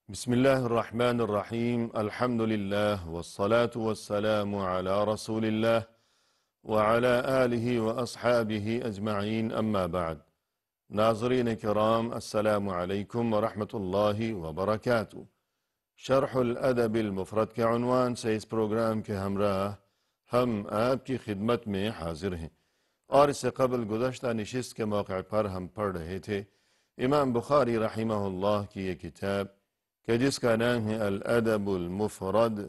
بسم الله الرحمن الرحيم الحمد لله والصلاة والسلام على رسول الله وعلى آله وأصحابه أجمعين أما بعد ناظرین کرام السلام علیکم ورحمۃ اللہ وبرکاتہ۔ شرح الادب المفرد کے عنوان سے اس پروگرام کے ہمراہ ہم آپ کی خدمت میں حاضر ہیں، اور اس سے قبل گزشتہ نشست کے موقع پر ہم پڑھ رہے تھے امام بخاری رحمہ اللہ کی یہ کتاب کہ جس کا نام ہے الادب المفرد۔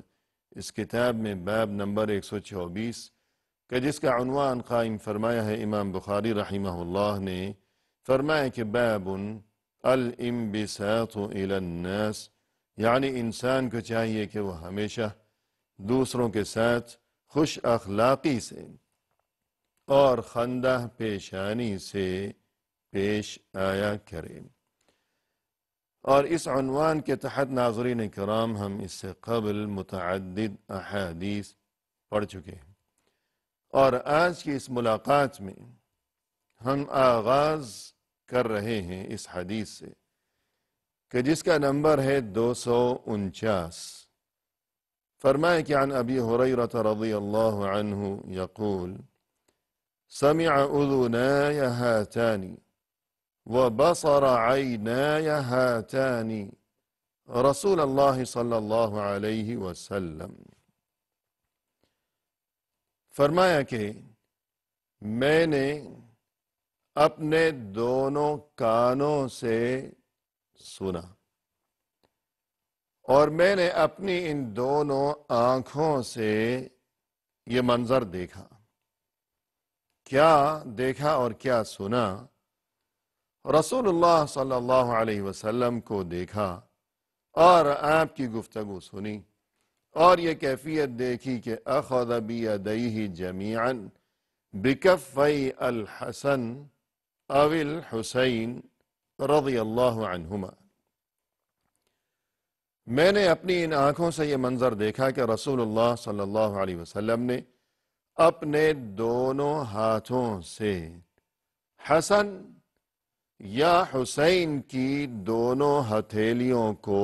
اس کتاب میں باب نمبر 124 کہ جس کا عنوان قائم فرمایا ہے امام بخاری رحمہ اللہ نے، فرمایا کہ باب الانبساط الى الناس، یعنی انسان کو چاہیے کہ وہ ہمیشہ دوسروں کے ساتھ خوش اخلاقی سے اور خندہ پیشانی سے پیش آیا کرے۔ اور اس عنوان کے تحت ناظرین کرام ہم اس سے قبل متعدد احادیث پڑھ چکے ہیں، اور آج کی اس ملاقات میں ہم آغاز کر رہے ہیں اس حدیث سے کہ جس کا نمبر ہے 249۔ فرمائے کہ عن ابی ہریرہ رضی اللہ عنہ یقول سمع اذنای ہاتانی وبصر عینای ہاتانی رسول اللہ صلی اللہ علیہ وسلم۔ فرمایا کہ میں نے اپنے دونوں کانوں سے سنا، اور میں نے اپنی ان دونوں آنکھوں سے یہ منظر دیکھا۔ کیا دیکھا اور کیا سنا؟ رسول اللہ صلی اللہ علیہ وسلم کو دیکھا اور آپ کی گفتگو سنی، اور یہ کیفیت دیکھی کہ اخذ بیدیہ جمیعا بکفی الحسن او الحسین رضی اللہ عنہما۔ میں نے اپنی ان آنکھوں سے یہ منظر دیکھا کہ رسول اللہ صلی اللہ علیہ وسلم نے اپنے دونوں ہاتھوں سے حسن یا حسین کی دونوں ہتھیلیوں کو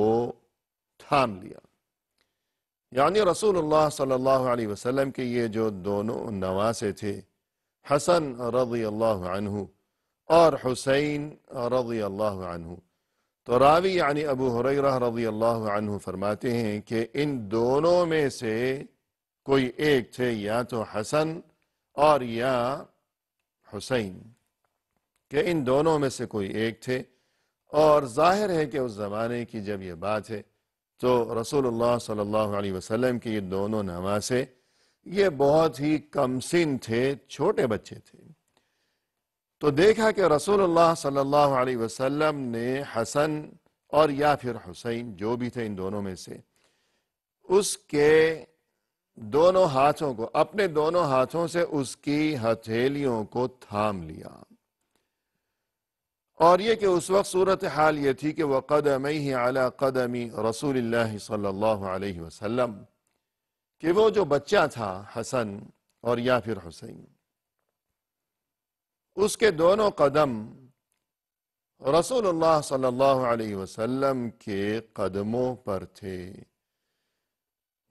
تھام لیا۔ یعنی رسول اللہ صلی اللہ علیہ وسلم کے یہ جو دونوں نواسے تھے، حسن رضی اللہ عنہ اور حسین رضی اللہ عنہ، تو راوی یعنی ابو ہریرہ رضی اللہ عنہ فرماتے ہیں کہ ان دونوں میں سے کوئی ایک تھے، یا تو حسن اور یا حسین، کہ ان دونوں میں سے کوئی ایک تھے۔ اور ظاہر ہے کہ اس زمانے کی جب یہ بات ہے تو رسول اللہ صلی اللہ علیہ وسلم کے یہ دونوں نواسے یہ بہت ہی کم سن تھے، چھوٹے بچے تھے۔ تو دیکھا کہ رسول اللہ صلی اللہ علیہ وسلم نے حسن اور یا پھر حسین، جو بھی تھے ان دونوں میں سے، اس کے دونوں ہاتھوں کو، اپنے دونوں ہاتھوں سے اس کی ہتھیلیوں کو تھام لیا۔ اور یہ کہ اس وقت صورتحال یہ تھی کہ وَقَدَمَيْهِ عَلَى قَدَمِ رسول اللہ صلی اللہ علیہ وسلم، کہ وہ جو بچہ تھا حسن اور یا پھر حسین، اس کے دونوں قدم رسول اللہ صلی اللہ علیہ وسلم کے قدموں پر تھے۔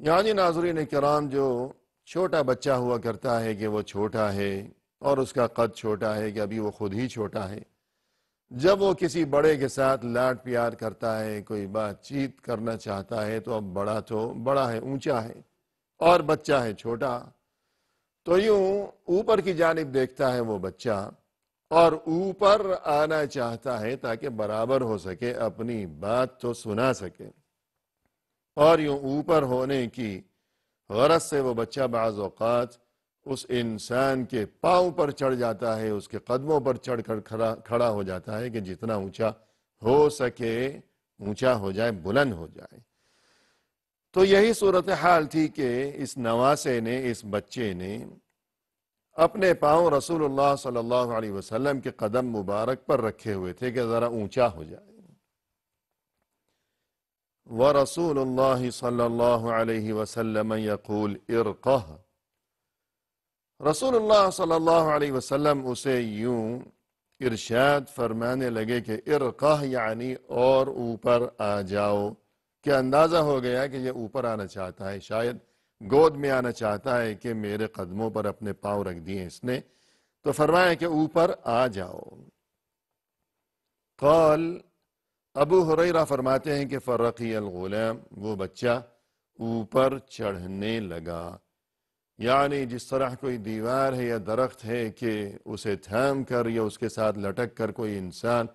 یعنی ناظرین کرام، جو چھوٹا بچہ ہوا کرتا ہے کہ وہ چھوٹا ہے اور اس کا قد چھوٹا ہے کہ ابھی وہ خود ہی چھوٹا ہے، جب وہ کسی بڑے کے ساتھ لاڈ پیار کرتا ہے، کوئی بات چیت کرنا چاہتا ہے، تو اب بڑا ہے، اونچا ہے، اور بچہ ہے چھوٹا، تو یوں اوپر کی جانب دیکھتا ہے وہ بچہ اور اوپر آنا چاہتا ہے تاکہ برابر ہو سکے، اپنی بات تو سنا سکے۔ اور یوں اوپر ہونے کی غرض سے وہ بچہ بعض اوقات اس انسان کے پاؤں پر چڑھ جاتا ہے، اس کے قدموں پر چڑھ کر کھڑا ہو جاتا ہے کہ جتنا اونچا ہو سکے اونچا ہو جائے، بلند ہو جائے۔ تو یہی صورتحال تھی کہ اس نواسے نے، اس بچے نے اپنے پاؤں رسول اللہ صلی اللہ علیہ وسلم کے قدم مبارک پر رکھے ہوئے تھے کہ ذرا اونچا ہو جائے۔ وَرَسُولُ اللَّهِ صلی اللہ علیہ وسلم یقول ارقہ، رسول اللہ صلی اللہ علیہ وسلم اسے یوں ارشاد فرمانے لگے کہ ارقہ یعنی اور اوپر آ جاؤ، کہ اندازہ ہو گیا کہ یہ اوپر آنا چاہتا ہے، شاید گود میں آنا چاہتا ہے کہ میرے قدموں پر اپنے پاؤں رکھ دیے اس نے، تو فرمایا کہ اوپر آ جاؤ۔ قال، ابو ہریرہ فرماتے ہیں کہ فرقی الغلام، وہ بچہ اوپر چڑھنے لگا، یعنی جس طرح کوئی دیوار ہے یا درخت ہے کہ اسے تھام کر یا اس کے ساتھ لٹک کر کوئی انسان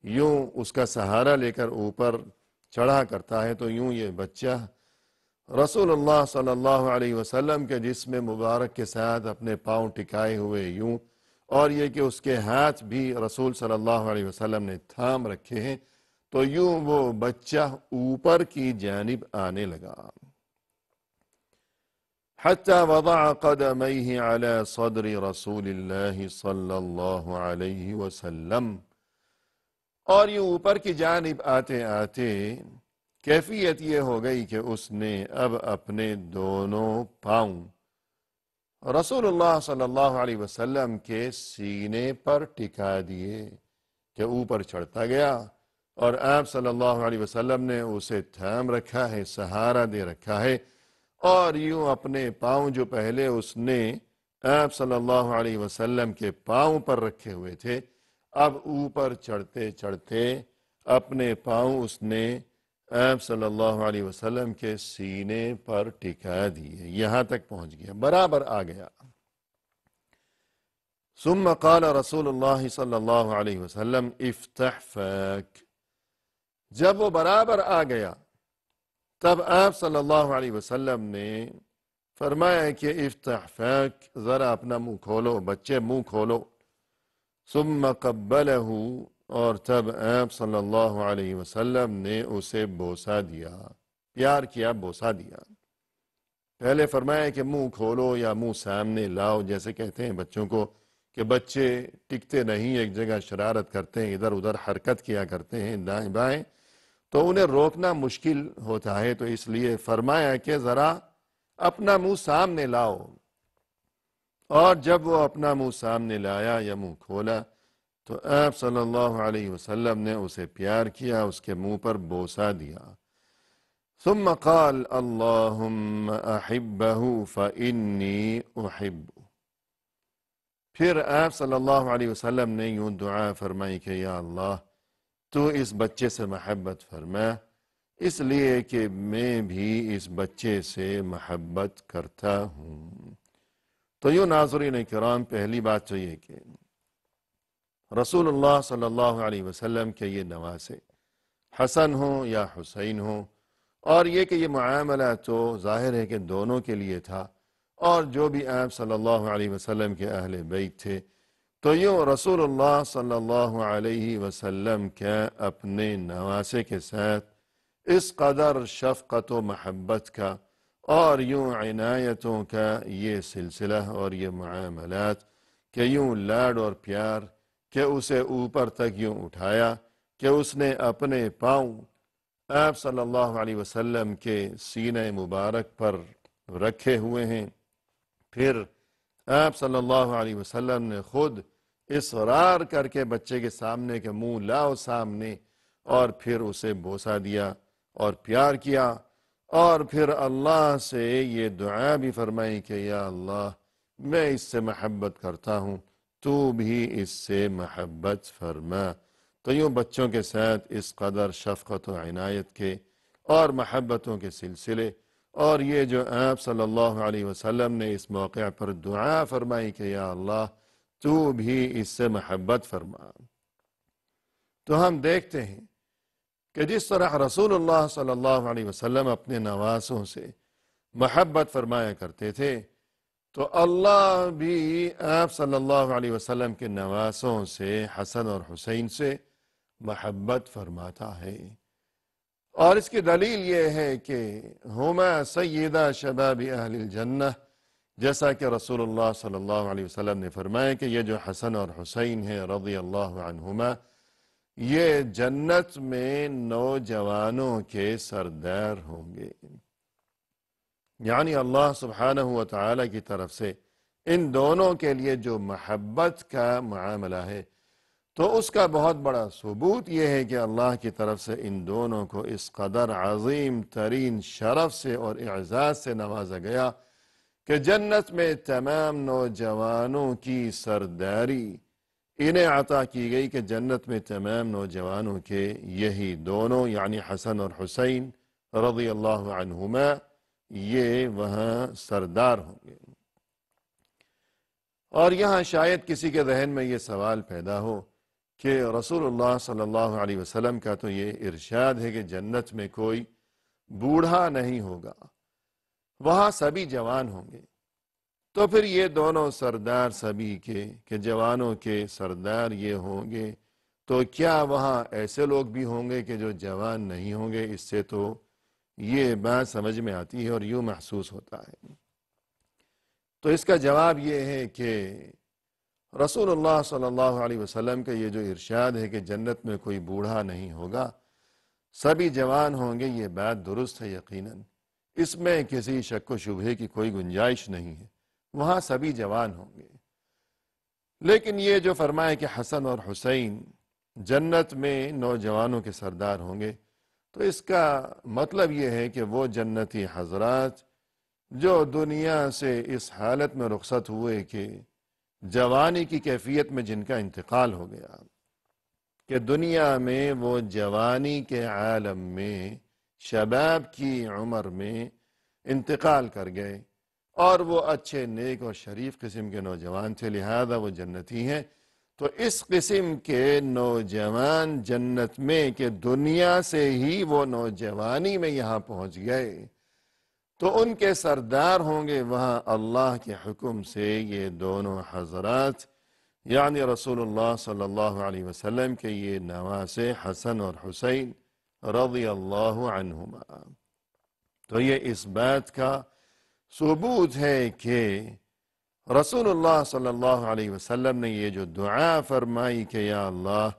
یوں اس کا سہارا لے کر اوپر چڑھا کرتا ہے، تو یوں یہ بچہ رسول اللہ صلی اللہ علیہ وسلم کے جسم مبارک کے ساتھ اپنے پاؤں ٹکائے ہوئے یوں، اور یہ کہ اس کے ہاتھ بھی رسول صلی اللہ علیہ وسلم نے تھام رکھے ہیں، تو یوں وہ بچہ اوپر کی جانب آنے لگا۔ حتی وضع قدمیہ علی صدر رسول اللہ صلی اللہ علیہ وسلم، اور یہ اوپر کی جانب آتے آتے کیفیت یہ ہو گئی کہ اس نے اب اپنے دونوں پاؤں رسول اللہ صلی اللہ علیہ وسلم کے سینے پر ٹکا دیے، کہ اوپر چڑھتا گیا اور آپ صلی اللہ علیہ وسلم نے اسے تھام رکھا ہے، سہارا دے رکھا ہے، اور یوں اپنے پاؤں جو پہلے اس نے آپ صلی اللہ علیہ وسلم کے پاؤں پر رکھے ہوئے تھے، اب اوپر چڑھتے چڑھتے اپنے پاؤں اس نے آپ صلی اللہ علیہ وسلم کے سینے پر ٹکا دیے، یہاں تک پہنچ گیا، برابر آ گیا۔ ثم قال رسول اللہ صلی اللہ علیہ وسلم افتح فاک، جب وہ برابر آ گیا تب آپ صلی اللہ علیہ وسلم نے فرمایا کہ افتح فاک، ذرا اپنا منہ کھولو، بچے منہ کھولو۔ ثم قبلہ، اور تب آپ صلی اللہ علیہ وسلم نے اسے بوسہ دیا، پیار کیا، بوسہ دیا۔ پہلے فرمایا کہ منہ کھولو یا منہ سامنے لاؤ، جیسے کہتے ہیں بچوں کو کہ بچے ٹکتے نہیں، ایک جگہ شرارت کرتے ہیں، ادھر ادھر حرکت کیا کرتے ہیں دائیں بائیں، تو انہیں روکنا مشکل ہوتا ہے، تو اس لیے فرمایا کہ ذرا اپنا منہ سامنے لاؤ۔ اور جب وہ اپنا منہ سامنے لایا یا منہ کھولا تو آپ صلی اللہ علیہ وسلم نے اسے پیار کیا، اس کے منہ پر بوسہ دیا۔ ثم قال اللہم احبہ فانی احبہ، پھر آپ صلی اللہ علیہ وسلم نے یوں دعا فرمائی کہ یا اللہ تو اس بچے سے محبت فرما، اس لیے کہ میں بھی اس بچے سے محبت کرتا ہوں۔ تو یوں ناظرین کرام، پہلی بات تو یہ کہ رسول اللہ صلی اللہ علیہ وسلم کے یہ نواسے حسن ہوں یا حسین ہوں، اور یہ کہ یہ معاملہ تو ظاہر ہے کہ دونوں کے لیے تھا، اور جو بھی آپ صلی اللہ علیہ وسلم کے اہل بیت تھے، تو یوں رسول اللہ صلی اللہ علیہ وسلم کا اپنے نواسے کے ساتھ اس قدر شفقت و محبت کا اور یوں عنایتوں کا یہ سلسلہ اور یہ معاملات، کہ یوں لاڈ اور پیار، کہ اسے اوپر تک یوں اٹھایا کہ اس نے اپنے پاؤں آپ صلی اللہ علیہ وسلم کے سینہ مبارک پر رکھے ہوئے ہیں۔ پھر آپ صلی اللہ علیہ وسلم نے خود اصرار کر کے بچے کے سامنے کہ منہ لاؤ سامنے، اور پھر اسے بوسہ دیا اور پیار کیا، اور پھر اللہ سے یہ دعا بھی فرمائی کہ یا اللہ میں اس سے محبت کرتا ہوں، تو بھی اس سے محبت فرما۔ تو یوں بچوں کے ساتھ اس قدر شفقت و عنایت کے اور محبتوں کے سلسلے، اور یہ جو آپ صلی اللہ علیہ وسلم نے اس موقع پر دعا فرمائی کہ یا اللہ تو بھی اس سے محبت فرما، تو ہم دیکھتے ہیں کہ جس طرح رسول اللہ صلی اللہ علیہ وسلم اپنے نواسوں سے محبت فرمایا کرتے تھے، تو اللہ بھی آپ صلی اللہ علیہ وسلم کے نواسوں سے، حسن اور حسین سے محبت فرماتا ہے۔ اور اس کی دلیل یہ ہے کہ ہما سیدہ شباب اہل الجنہ، جیسا کہ رسول اللہ صلی اللہ علیہ وسلم نے فرمایا کہ یہ جو حسن اور حسین ہیں رضی اللہ عنہما، یہ جنت میں نوجوانوں کے سردار ہوں گے، یعنی اللہ سبحانہ و تعالی کی طرف سے ان دونوں کے لیے جو محبت کا معاملہ ہے، تو اس کا بہت بڑا ثبوت یہ ہے کہ اللہ کی طرف سے ان دونوں کو اس قدر عظیم ترین شرف سے اور اعزاز سے نوازا گیا کہ جنت میں تمام نوجوانوں کی سرداری انہیں عطا کی گئی کہ جنت میں تمام نوجوانوں کے یہی دونوں یعنی حسن اور حسین رضی اللہ عنہما یہ وہاں سردار ہوں گے۔ اور یہاں شاید کسی کے ذہن میں یہ سوال پیدا ہو کہ رسول اللہ صلی اللہ علیہ وسلم کا تو یہ ارشاد ہے کہ جنت میں کوئی بوڑھا نہیں ہوگا، وہاں سبھی جوان ہوں گے، تو پھر یہ دونوں سردار سبھی کے کہ جوانوں کے سردار یہ ہوں گے، تو کیا وہاں ایسے لوگ بھی ہوں گے کہ جو جوان نہیں ہوں گے؟ اس سے تو یہ بات سمجھ میں آتی ہے اور یوں محسوس ہوتا ہے۔ تو اس کا جواب یہ ہے کہ رسول اللہ صلی اللہ علیہ وسلم کا یہ جو ارشاد ہے کہ جنت میں کوئی بوڑھا نہیں ہوگا، سبھی جوان ہوں گے، یہ بات درست ہے یقیناً، اس میں کسی شک و شبہے کی کوئی گنجائش نہیں ہے، وہاں سبھی جوان ہوں گے۔ لیکن یہ جو فرمائے کہ حسن اور حسین جنت میں نوجوانوں کے سردار ہوں گے، تو اس کا مطلب یہ ہے کہ وہ جنتی حضرات جو دنیا سے اس حالت میں رخصت ہوئے کہ جوانی کی کیفیت میں جن کا انتقال ہو گیا، کہ دنیا میں وہ جوانی کے عالم میں شباب کی عمر میں انتقال کر گئے اور وہ اچھے نیک اور شریف قسم کے نوجوان تھے، لہذا وہ جنتی ہیں۔ تو اس قسم کے نوجوان جنت میں کہ دنیا سے ہی وہ نوجوانی میں یہاں پہنچ گئے، تو ان کے سردار ہوں گے وہاں اللہ کے حکم سے یہ دونوں حضرات یعنی رسول اللہ صلی اللہ علیہ وسلم کے یہ نواسے حسن اور حسین رضی اللہ عنہما۔ تو یہ اس بات کا ثبوت ہے کہ رسول اللہ صلی اللہ علیہ وسلم نے یہ جو دعا فرمائی کہ یا اللہ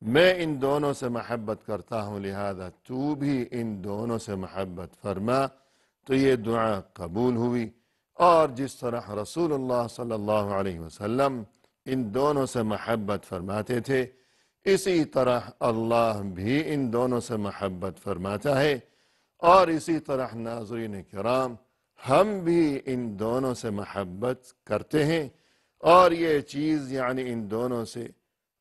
میں ان دونوں سے محبت کرتا ہوں، لہذا تو بھی ان دونوں سے محبت فرما، تو یہ دعا قبول ہوئی۔ اور جس طرح رسول اللہ صلی اللہ علیہ وسلم ان دونوں سے محبت فرماتے تھے، اسی طرح اللہ بھی ان دونوں سے محبت فرماتا ہے، اور اسی طرح ناظرین کرام ہم بھی ان دونوں سے محبت کرتے ہیں۔ اور یہ چیز یعنی ان دونوں سے،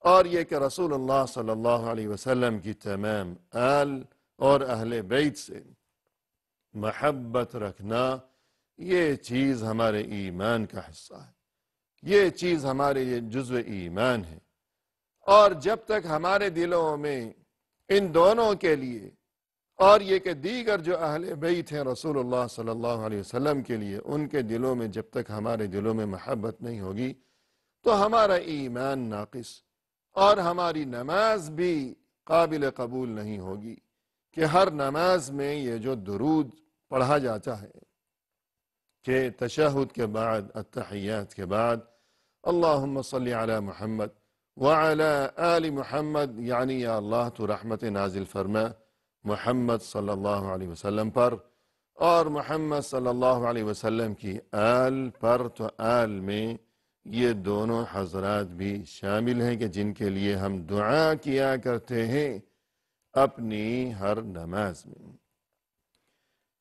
اور یہ کہ رسول اللہ صلی اللہ علیہ وسلم کی تمام آل اور اہل بیت سے محبت رکھنا، یہ چیز ہمارے ایمان کا حصہ ہے، یہ چیز ہمارے یہ جزو ایمان ہے۔ اور جب تک ہمارے دلوں میں ان دونوں کے لیے اور یہ کہ دیگر جو اہل بیت ہیں رسول اللہ صلی اللہ علیہ وسلم کے لیے، ان کے دلوں میں جب تک ہمارے دلوں میں محبت نہیں ہوگی تو ہمارا ایمان ناقص اور ہماری نماز بھی قابل قبول نہیں ہوگی کہ ہر نماز میں یہ جو درود پڑھا جاتا ہے کہ تشہد کے بعد التحیات کے بعد اللہم صلی علی محمد وعلی آل محمد، یعنی یا اللہ تو رحمت نازل فرما محمد صلی اللہ علیہ وسلم پر اور محمد صلی اللہ علیہ وسلم کی آل پر، تو آل میں یہ دونوں حضرات بھی شامل ہیں کہ جن کے لیے ہم دعا کیا کرتے ہیں اپنی ہر نماز میں۔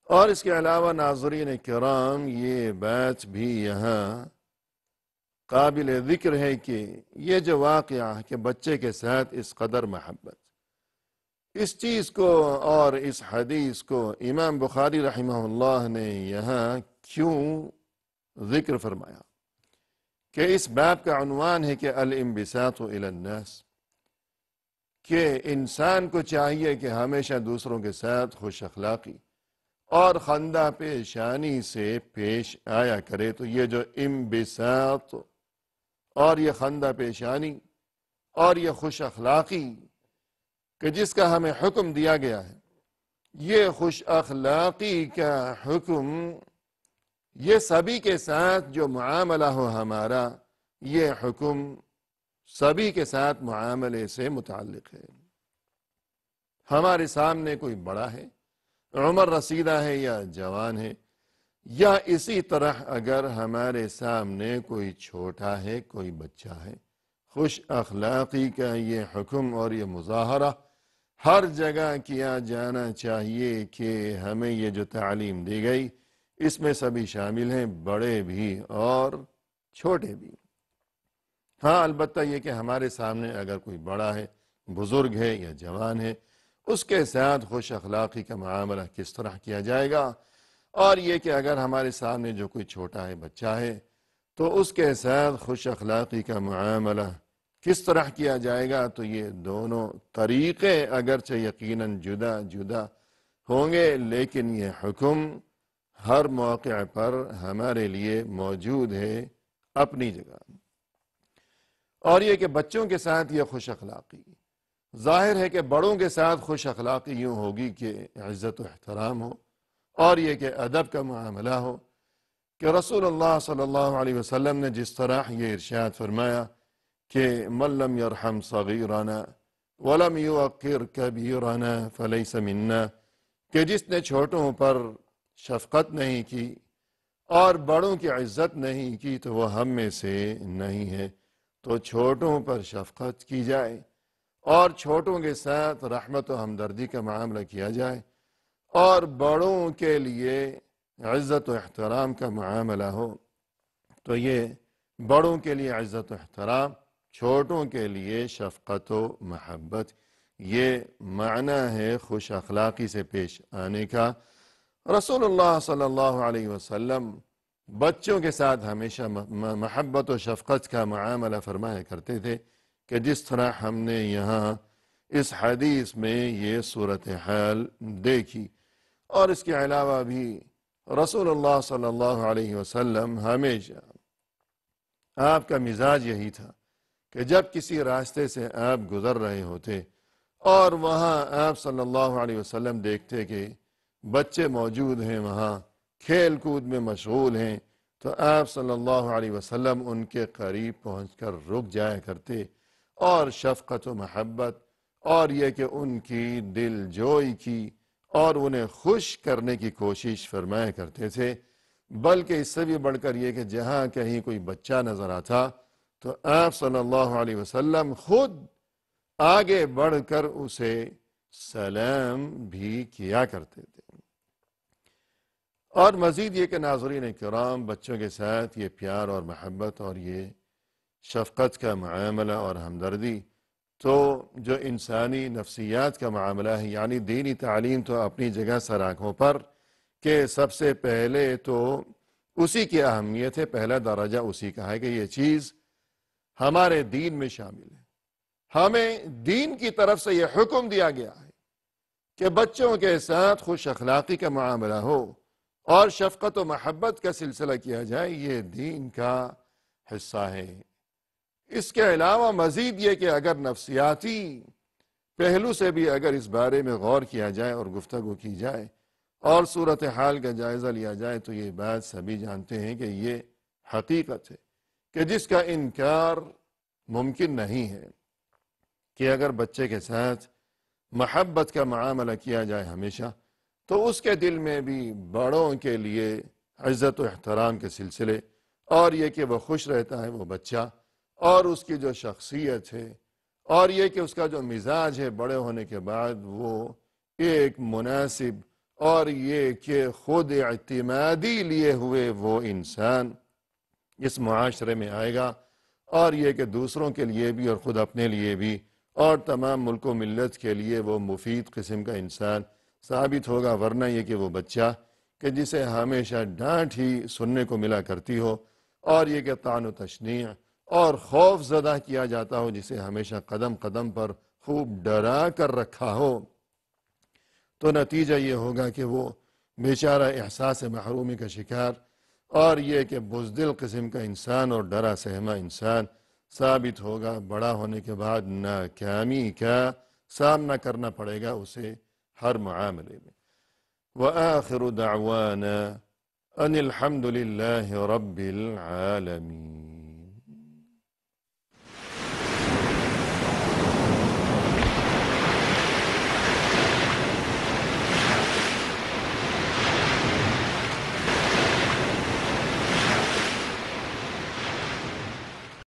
اور اس کے علاوہ ناظرین کرام یہ بات بھی یہاں قابل ذکر ہے کہ یہ جو واقعہ ہے کہ بچے کے ساتھ اس قدر محبت، اس چیز کو اور اس حدیث کو امام بخاری رحمہ اللہ نے یہاں کیوں ذکر فرمایا کہ اس باب کا عنوان ہے کہ الانبساط الی الناس، کہ انسان کو چاہیے کہ ہمیشہ دوسروں کے ساتھ خوش اخلاقی اور خندہ پیشانی سے پیش آیا کرے۔ تو یہ جو انبساط اور یہ خندہ پیشانی اور یہ خوش اخلاقی کہ جس کا ہمیں حکم دیا گیا ہے، یہ خوش اخلاقی کا حکم یہ سبھی کے ساتھ جو معاملہ ہو ہمارا، یہ حکم سبھی کے ساتھ معاملے سے متعلق ہے۔ ہمارے سامنے کوئی بڑا ہے، عمر رسیدہ ہے یا جوان ہے، یا اسی طرح اگر ہمارے سامنے کوئی چھوٹا ہے، کوئی بچہ ہے، خوش اخلاقی کا یہ حکم اور یہ مظاہرہ ہر جگہ کیا جانا چاہیے کہ ہمیں یہ جو تعلیم دی گئی اس میں سبھی شامل ہیں، بڑے بھی اور چھوٹے بھی۔ ہاں البتہ یہ کہ ہمارے سامنے اگر کوئی بڑا ہے، بزرگ ہے یا جوان ہے، اس کے ساتھ خوش اخلاقی کا معاملہ کس طرح کیا جائے گا، اور یہ کہ اگر ہمارے سامنے جو کوئی چھوٹا ہے، بچہ ہے، تو اس کے ساتھ خوش اخلاقی کا معاملہ کس طرح کیا جائے گا، تو یہ دونوں طریقے اگرچہ یقیناً جدا جدا ہوں گے، لیکن یہ حکم ہر موقع پر ہمارے لیے موجود ہے اپنی جگہ۔ اور یہ کہ بچوں کے ساتھ یہ خوش اخلاقی، ظاہر ہے کہ بڑوں کے ساتھ خوش اخلاقی یوں ہوگی کہ عزت و احترام ہو، اور یہ کہ ادب کا معاملہ ہو، کہ رسول اللہ صلی اللہ علیہ وسلم نے جس طرح یہ ارشاد فرمایا کہ من لم یرحم صغیرنا ولم یوقر کبیرنا فلیس منا، کہ جس نے چھوٹوں پر شفقت نہیں کی اور بڑوں کی عزت نہیں کی تو وہ ہم میں سے نہیں ہے۔ تو چھوٹوں پر شفقت کی جائے اور چھوٹوں کے ساتھ رحمت و ہمدردی کا معاملہ کیا جائے، اور بڑوں کے لیے عزت و احترام کا معاملہ ہو، تو یہ بڑوں کے لیے عزت و احترام، چھوٹوں کے لیے شفقت و محبت، یہ معنی ہے خوش اخلاقی سے پیش آنے کا۔ رسول اللہ صلی اللہ علیہ وسلم بچوں کے ساتھ ہمیشہ محبت و شفقت کا معاملہ فرمایا کرتے تھے، کہ جس طرح ہم نے یہاں اس حدیث میں یہ صورتحال دیکھی۔ اور اس کے علاوہ بھی رسول اللہ صلی اللہ علیہ وسلم ہمیشہ آپ کا مزاج یہی تھا کہ جب کسی راستے سے آپ گزر رہے ہوتے اور وہاں آپ صلی اللہ علیہ وسلم دیکھتے کہ بچے موجود ہیں، وہاں کھیل کود میں مشغول ہیں، تو آپ صلی اللہ علیہ وسلم ان کے قریب پہنچ کر رک جایا کرتے اور شفقت و محبت اور یہ کہ ان کی دل جوئی کی اور انہیں خوش کرنے کی کوشش فرمایا کرتے تھے۔ بلکہ اس سے بھی بڑھ کر یہ کہ جہاں کہیں کوئی بچہ نظر آتا تو آپ صلی اللہ علیہ وسلم خود آگے بڑھ کر اسے سلام بھی کیا کرتے تھے۔ اور مزید یہ کہ ناظرین کرام، بچوں کے ساتھ یہ پیار اور محبت اور یہ شفقت کا معاملہ اور ہمدردی تو جو انسانی نفسیات کا معاملہ ہے، یعنی دینی تعلیم تو اپنی جگہ سر آنکھوں پر، کہ سب سے پہلے تو اسی کی اہمیت ہے، پہلا درجہ اسی کا ہے کہ یہ چیز ہمارے دین میں شامل ہے۔ ہمیں دین کی طرف سے یہ حکم دیا گیا ہے کہ بچوں کے ساتھ خوش اخلاقی کا معاملہ ہو اور شفقت و محبت کا سلسلہ کیا جائے، یہ دین کا حصہ ہے۔ اس کے علاوہ مزید یہ کہ اگر نفسیاتی پہلو سے بھی اگر اس بارے میں غور کیا جائے اور گفتگو کی جائے اور صورتحال کا جائزہ لیا جائے تو یہ بات سبھی جانتے ہیں کہ یہ حقیقت ہے کہ جس کا انکار ممکن نہیں ہے کہ اگر بچے کے ساتھ محبت کا معاملہ کیا جائے ہمیشہ تو اس کے دل میں بھی بڑوں کے لیے عزت و احترام کے سلسلے اور یہ کہ وہ خوش رہتا ہے وہ بچہ، اور اس کی جو شخصیت ہے اور یہ کہ اس کا جو مزاج ہے بڑے ہونے کے بعد وہ ایک مناسب اور یہ کہ خود اعتمادی لیے ہوئے وہ انسان اس معاشرے میں آئے گا، اور یہ کہ دوسروں کے لیے بھی اور خود اپنے لیے بھی اور تمام ملک و ملت کے لیے وہ مفید قسم کا انسان ثابت ہوگا، ورنہ یہ کہ وہ بچہ کہ جسے ہمیشہ ڈانٹ ہی سننے کو ملا کرتی ہو اور یہ کہ طعن و تشنیع اور خوف زدہ کیا جاتا ہو، جسے ہمیشہ قدم قدم پر خوب ڈرا کر رکھا ہو، تو نتیجہ یہ ہوگا کہ وہ بیچارہ احساس محرومی کا شکار اور یہ کہ بزدل قسم کا انسان اور ڈرا سہما انسان ثابت ہوگا۔ بڑا ہونے کے بعد ناکامی کا سامنا کرنا پڑے گا اسے ہر معاملے میں۔ وآخر دعوانا ان الحمد للہ رب العالمین۔